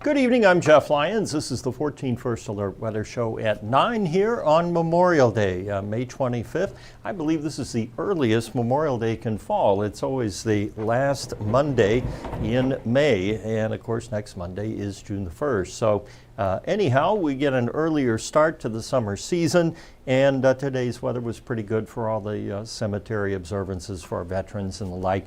Good evening, I'm Jeff Lyons. This is the 14First Alert Weather Show at 9 here on Memorial Day, May 25th. I believe this is the earliest Memorial Day can fall. It's always the last Monday in May, and of course next Monday is June the 1st. So anyhow, we get an earlier start to the summer season, and today's weather was pretty good for all the cemetery observances for our veterans and the like.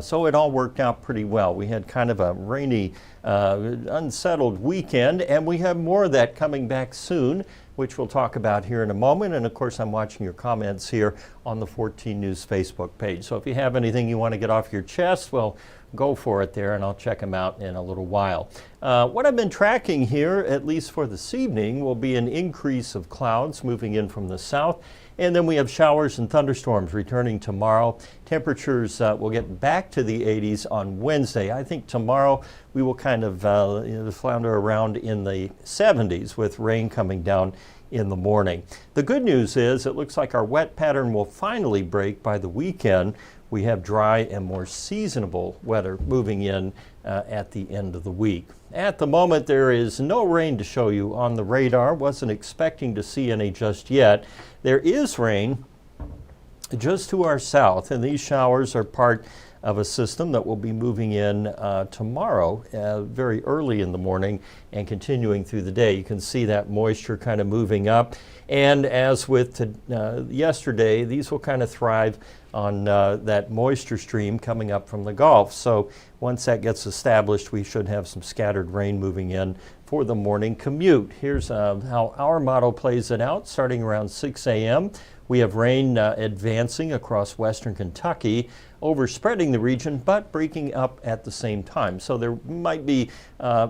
So it all worked out pretty well. We had kind of a rainy, unsettled weekend, and we have more of that coming back soon, which we'll talk about here in a moment. And of course, I'm watching your comments here on the 14 News Facebook page. So if you have anything you want to get off your chest, well, go for it there, and I'll check them out in a little while. What I've been tracking here, at least for this evening, will be an increase of clouds moving in from the south. And then we have showers and thunderstorms returning tomorrow. Temperatures will get back to the 80s on Wednesday. I think tomorrow we will kind of flounder around in the 70s with rain coming down in the morning. The good news is it looks like our wet pattern will finally break by the weekend. We have dry and more seasonable weather moving in at the end of the week. At the moment, there is no rain to show you on the radar. Wasn't expecting to see any just yet. There is rain just to our south, and these showers are part of a system that will be moving in tomorrow very early in the morning and continuing through the day. You can see that moisture kind of moving up, and as with yesterday, these will kind of thrive on that moisture stream coming up from the Gulf. So once that gets established, we should have some scattered rain moving in for the morning commute. Here's how our model plays it out starting around 6 a.m. We have rain advancing across western Kentucky, overspreading the region, but breaking up at the same time. So there might be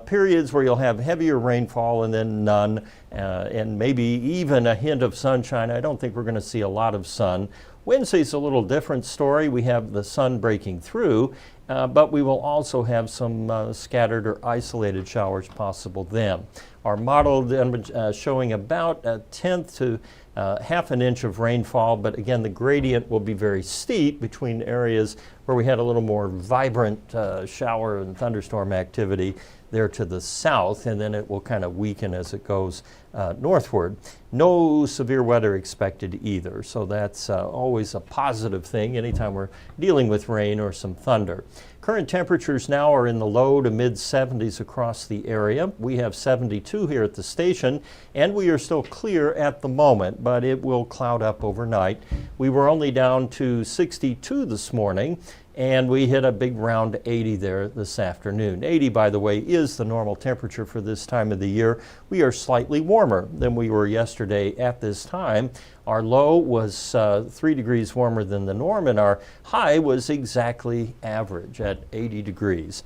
periods where you'll have heavier rainfall and then none, and maybe even a hint of sunshine. I don't think we're going to see a lot of sun. Wednesday's a little different story. We have the sun breaking through, but we will also have some scattered or isolated showers possible then. Our model then showing about a tenth to half an inch of rainfall, but again, the gradient will be very steep between areas where we had a little more vibrant shower and thunderstorm activity there to the south, and then it will kind of weaken as it goes northward. No severe weather expected either, so that's always a positive thing anytime we're dealing with rain or some thunder. Current temperatures now are in the low to mid 70s across the area. We have 72 here at the station, and we are still clear at the moment, but it will cloud up overnight. We were only down to 62 this morning, and we hit a big round 80 there this afternoon. 80, by the way, is the normal temperature for this time of the year. We are slightly warmer than we were yesterday at this time. Our low was 3 degrees warmer than the norm, and our high was exactly average at 80 degrees.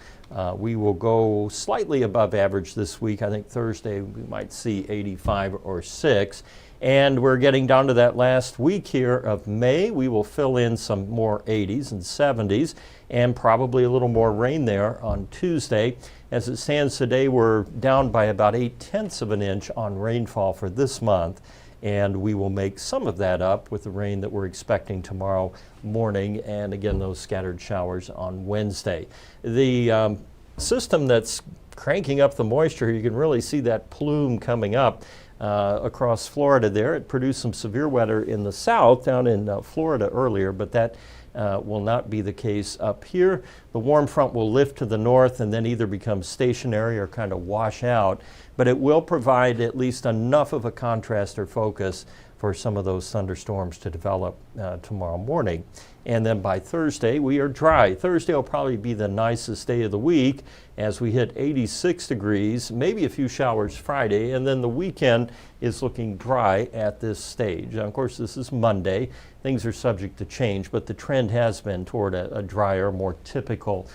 We will go slightly above average this week. I think Thursday we might see 85 or 6. And we're getting down to that last week here of May. We will fill in some more 80s and 70s and probably a little more rain there on Tuesday. As it stands today, we're down by about 0.8 of an inch on rainfall for this month, and we will make some of that up with the rain that we're expecting tomorrow morning, and again, those scattered showers on Wednesday. The system that's cranking up the moisture, you can really see that plume coming up across Florida there. It produced some severe weather in the south down in Florida earlier, but that will not be the case up here. The warm front will lift to the north and then either become stationary or kind of wash out, but it will provide at least enough of a contrast or focus for some of those thunderstorms to develop tomorrow morning. And then by Thursday, we are dry. Thursday will probably be the nicest day of the week as we hit 86 degrees, maybe a few showers Friday, and then the weekend is looking dry at this stage. Now, of course, this is Monday. Things are subject to change, but the trend has been toward a drier, more typical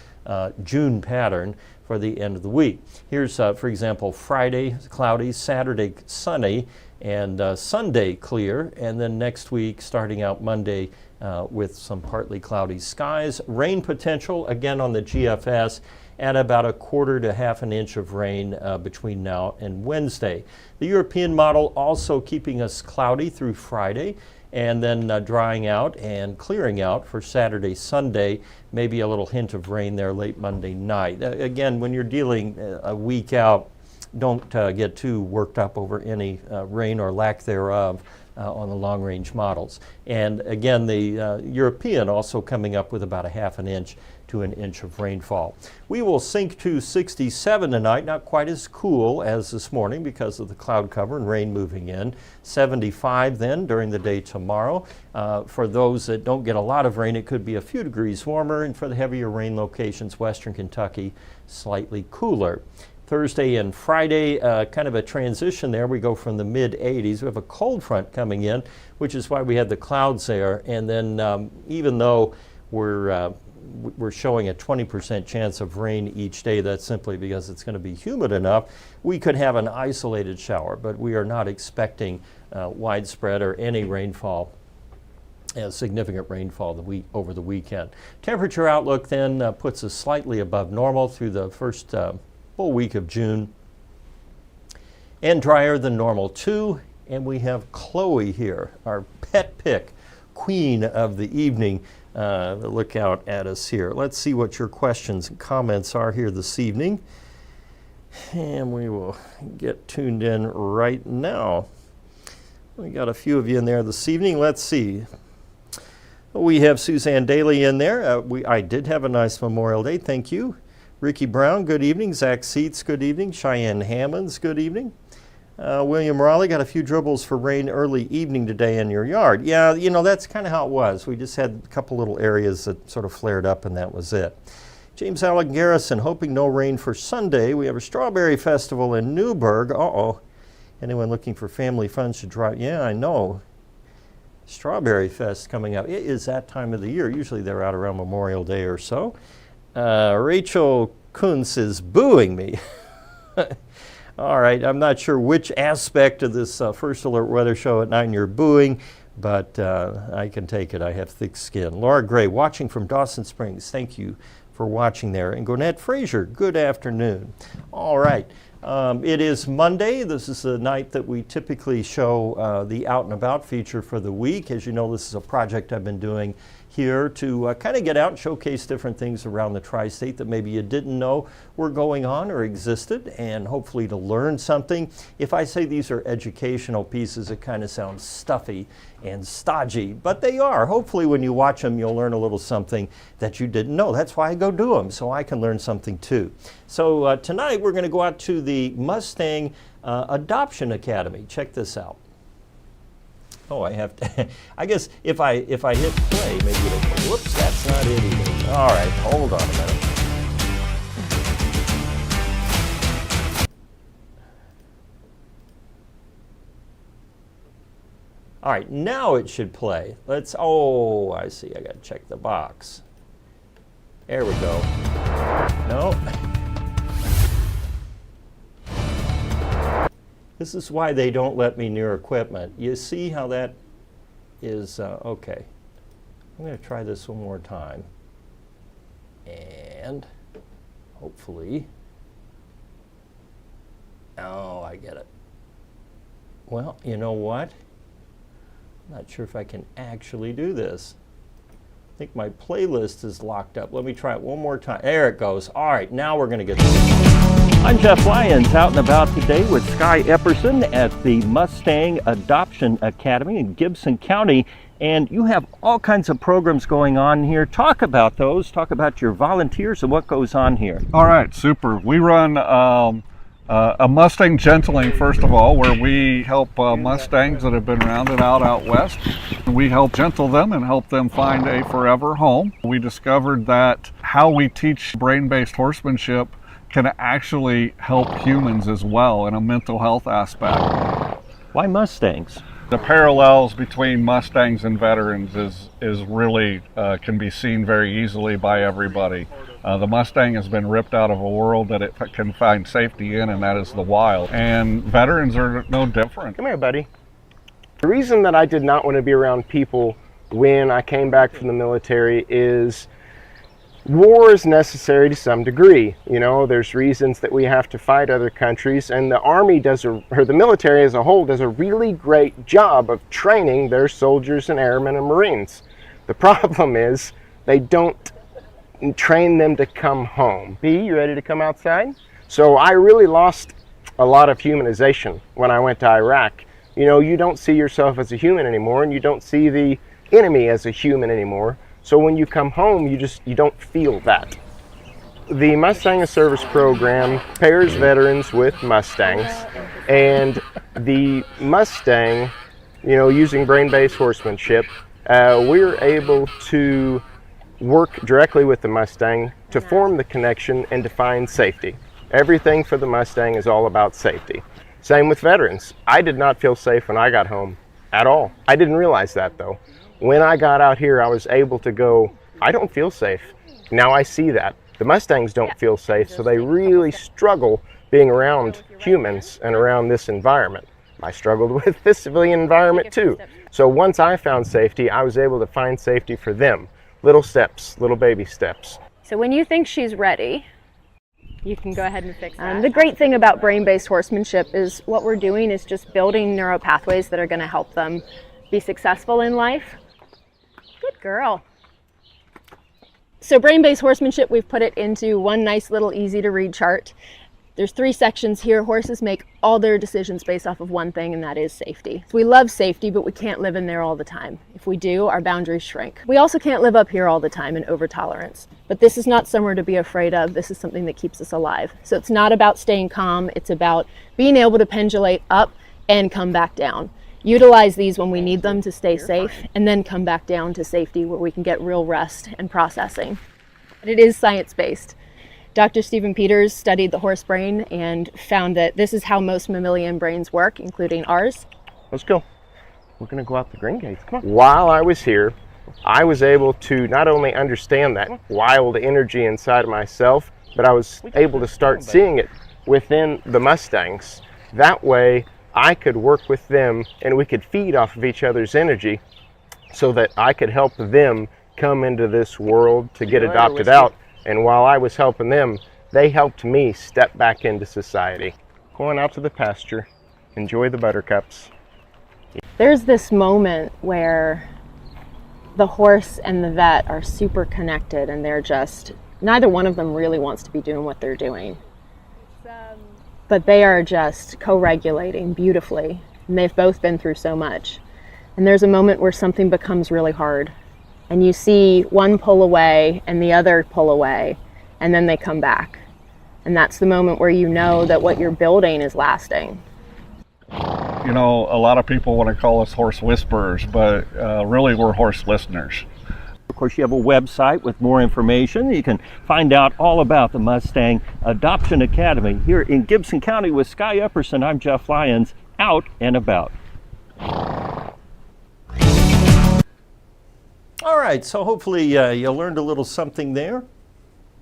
June pattern for the end of the week. Here's, for example, Friday cloudy, Saturday sunny, and Sunday clear, and then next week starting out Monday with some partly cloudy skies. Rain potential again on the GFS, at about 1/4 to 1/2 an inch of rain between now and Wednesday. The European model also keeping us cloudy through Friday, and then drying out and clearing out for Saturday, Sunday, maybe a little hint of rain there late Monday night. Again, when you're dealing a week out, don't get too worked up over any rain or lack thereof on the long-range models. And again, the European also coming up with about 1/2 an inch to an inch of rainfall. We will sink to 67 tonight, not quite as cool as this morning because of the cloud cover and rain moving in. 75 then during the day tomorrow. For those that don't get a lot of rain, it could be a few degrees warmer, and for the heavier rain locations, western Kentucky, slightly cooler. Thursday and Friday, kind of a transition there. We go from the mid-80s. We have a cold front coming in, which is why we had the clouds there. And then even though we're showing a 20% chance of rain each day, that's simply because it's going to be humid enough. We could have an isolated shower, but we are not expecting widespread or any rainfall, significant rainfall over the weekend. Temperature outlook then puts us slightly above normal through the first full week of June, and drier than normal too. And we have Chloe here, our pet pick, queen of the evening. Look out at us here. Let's see what your questions and comments are here this evening, and we will get tuned in right now. We got a few of you in there this evening. Let's see. We have Suzanne Daly in there. I did have a nice Memorial Day, thank you. Ricky Brown, good evening. Zach Seitz, good evening. Cheyenne Hammonds, good evening. William Raleigh, got a few dribbles for rain early evening today in your yard. Yeah, you know, that's kind of how it was. We just had a couple little areas that sort of flared up, and that was it. James Allen Garrison, hoping no rain for Sunday. We have a strawberry festival in Newburgh. Uh-oh. Anyone looking for family fun should drive. Yeah, I know. Strawberry Fest coming up. It is that time of the year. Usually they're out around Memorial Day or so. Rachel Kuntz is booing me. All right, I'm not sure which aspect of this First Alert Weather Show at 9 you're booing, but I can take it. I have thick skin. Laura Gray, watching from Dawson Springs. Thank you for watching there. And Gwinnett Frazier, good afternoon. All right, it is Monday. This is the night that we typically show the Out and About feature for the week. As you know, this is a project I've been doing here to kind of get out and showcase different things around the tri-state that maybe you didn't know were going on or existed, and hopefully to learn something. If I say these are educational pieces, it kind of sounds stuffy and stodgy, but they are. Hopefully when you watch them, you'll learn a little something that you didn't know. That's why I go do them, so I can learn something too. So tonight we're going to go out to the Mustang Adoption Academy. Check this out. Oh, I have to. I guess if I hit play, maybe it'll go. Whoops, that's not it either. All right, hold on a minute. All right, now it should play. Oh, I see. I got to check the box. There we go. No. This is why they don't let me near equipment. You see how that is, okay. I'm going to try this one more time. And hopefully, oh, I get it. Well, you know what? I'm not sure if I can actually do this. I think my playlist is locked up. Let me try it one more time. There it goes. All right, now we're going to get this. I'm Jeff Lyons, out and about today with Sky Epperson at the Mustang Adoption Academy in Gibson County. And you have all kinds of programs going on here. Talk about those. Talk about your volunteers and what goes on here. All right, super. We run a Mustang gentling, first of all, where we help Mustangs that have been rounded out west. We help gentle them and help them find a forever home. We discovered that how we teach brain-based horsemanship can actually help humans as well in a mental health aspect. Why Mustangs? The parallels between Mustangs and veterans is really can be seen very easily by everybody. The Mustang has been ripped out of a world that it can find safety in, and that is the wild. And veterans are no different. Come here, buddy. The reason that I did not want to be around people when I came back from the military is war is necessary to some degree. You know, there's reasons that we have to fight other countries, and the Army or the military as a whole does a really great job of training their soldiers and airmen and Marines. The problem is they don't train them to come home. B, you ready to come outside? So I really lost a lot of humanization when I went to Iraq. You know, you don't see yourself as a human anymore, and you don't see the enemy as a human anymore. So when you come home, you don't feel that. The Mustang as Service program pairs veterans with Mustangs, and the Mustang, you know, using brain-based horsemanship, we're able to work directly with the Mustang to form the connection and to find safety. Everything for the Mustang is all about safety. Same with veterans. I did not feel safe when I got home at all. I didn't realize that though. When I got out here, I was able to go, I don't feel safe. Now I see that. The Mustangs don't feel safe, so they really struggle being around humans and around this environment. I struggled with this civilian environment too. So once I found safety, I was able to find safety for them. Little steps, little baby steps. So when you think she's ready, you can go ahead and fix that. The great thing about brain-based horsemanship is what we're doing is just building neural pathways that are going to help them be successful in life. Good girl. So brain-based horsemanship, we've put it into one nice little easy to read chart. There's 3 sections here. Horses make all their decisions based off of one thing, and that is safety. We love safety, but we can't live in there all the time. If we do, our boundaries shrink. We also can't live up here all the time in over-tolerance. But this is not somewhere to be afraid of. This is something that keeps us alive. So it's not about staying calm. It's about being able to pendulate up and come back down. Utilize these when we need them to stay safe, and then come back down to safety where we can get real rest and processing. And it is science-based. Dr. Stephen Peters studied the horse brain and found that this is how most mammalian brains work, including ours. Let's go. We're gonna go out the green gates, come on. While I was here, I was able to not only understand that wild energy inside of myself, but I was able to start seeing it within the Mustangs. That way, I could work with them and we could feed off of each other's energy so that I could help them come into this world to get adopted out. And while I was helping them, they helped me step back into society. Going out to the pasture, enjoy the buttercups. There's this moment where the horse and the vet are super connected, and they're just, neither one of them really wants to be doing what they're doing. But they are just co-regulating beautifully, and they've both been through so much. And there's a moment where something becomes really hard, and you see one pull away and the other pull away, and then they come back. And that's the moment where you know that what you're building is lasting. You know, a lot of people want to call us horse whisperers, but really we're horse listeners. Of course, you have a website with more information. You can find out all about the Mustang Adoption Academy here in Gibson County with Sky Epperson. I'm Jeff Lyons, out and about. All right, so hopefully you learned a little something there.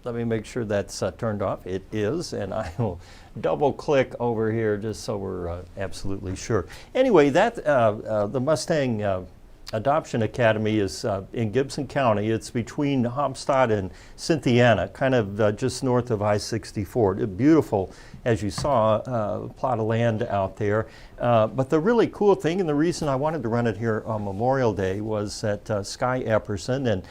Let me make sure that's turned off. It is, and I will double click over here just so we're absolutely sure. Anyway, that the Mustang Adoption Academy is in Gibson County. It's between Hampstead and Cynthiana, kind of just north of I-64. Beautiful, as you saw, plot of land out there. But the really cool thing, and the reason I wanted to run it here on Memorial Day, was that Sky Epperson and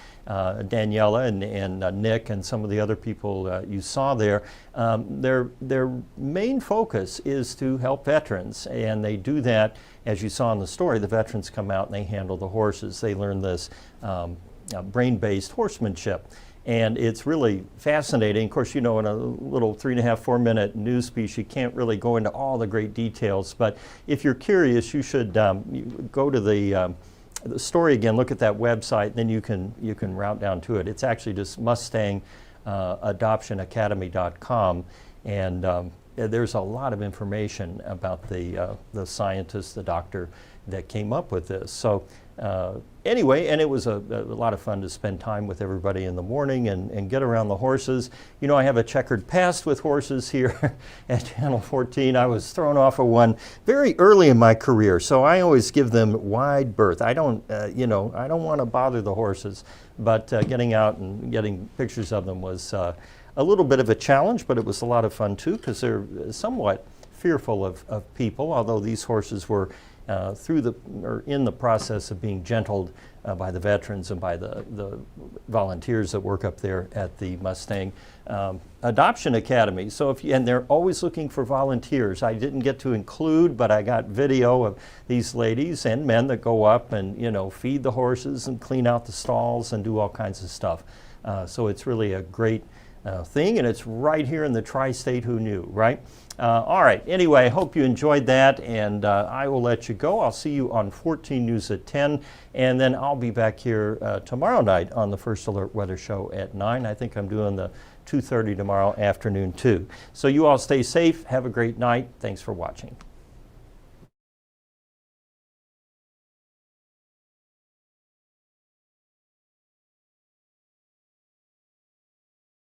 Daniela and Nick and some of the other people you saw there, their main focus is to help veterans, and they do that, as you saw in the story. The veterans come out and they handle the horses. They learn this brain-based horsemanship, and it's really fascinating. Of course, you know, in a little 3.5-4 minute news piece, you can't really go into all the great details, but if you're curious, you should go to the story again, look at that website, then you can route down to it. It's actually just MustangAdoptionAcademy.com, and there's a lot of information about the scientist, the doctor that came up with this. So anyway, and it was a lot of fun to spend time with everybody in the morning and get around the horses. You know, I have a checkered past with horses here at Channel 14. I was thrown off of one very early in my career, so I always give them wide berth. I don't, you know, I don't want to bother the horses, but getting out and getting pictures of them was a little bit of a challenge, but it was a lot of fun too, because they're somewhat fearful of people, although these horses were in the process of being gentled by the veterans and by the volunteers that work up there at the Mustang Adoption Academy. So and they're always looking for volunteers. I didn't get to include, but I got video of these ladies and men that go up and, you know, feed the horses and clean out the stalls and do all kinds of stuff. So it's really a great thing, and it's right here in the tri-state. Who knew, right? All right, anyway, I hope you enjoyed that, and I will let you go. I'll see you on 14 News at 10, and then I'll be back here tomorrow night on the First Alert Weather Show at 9. I think I'm doing the 2:30 tomorrow afternoon too. So you all stay safe, have a great night. Thanks for watching.